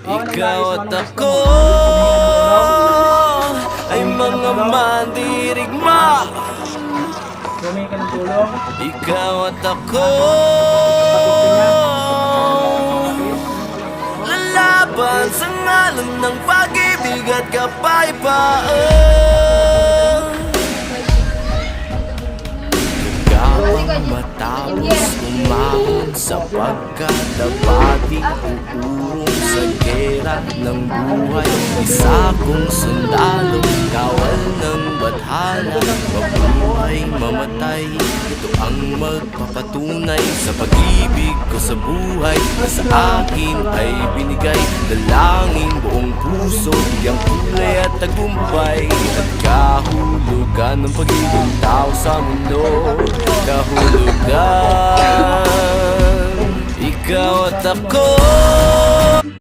Ikaw at ako ay mga mandirigma. Humingi ka ng tulong. Ikaw at ako lalaban sa ngalan ng pag-ibig at kapayapaan. Gawang matapos umahon sapagkat abati uurong sa gera ng buhay. Isa kong sundalo, kawal ng badhana, mabuhay, mamatay. Ito ang magpapatunay sa pag-ibig ko sa buhay na sa akin ay binigay. Dalangin buong puso, biyang kulay at tagumpay at kahulugan ng pag-ibig tao sa mundo. Kahulugan, ikaw at ako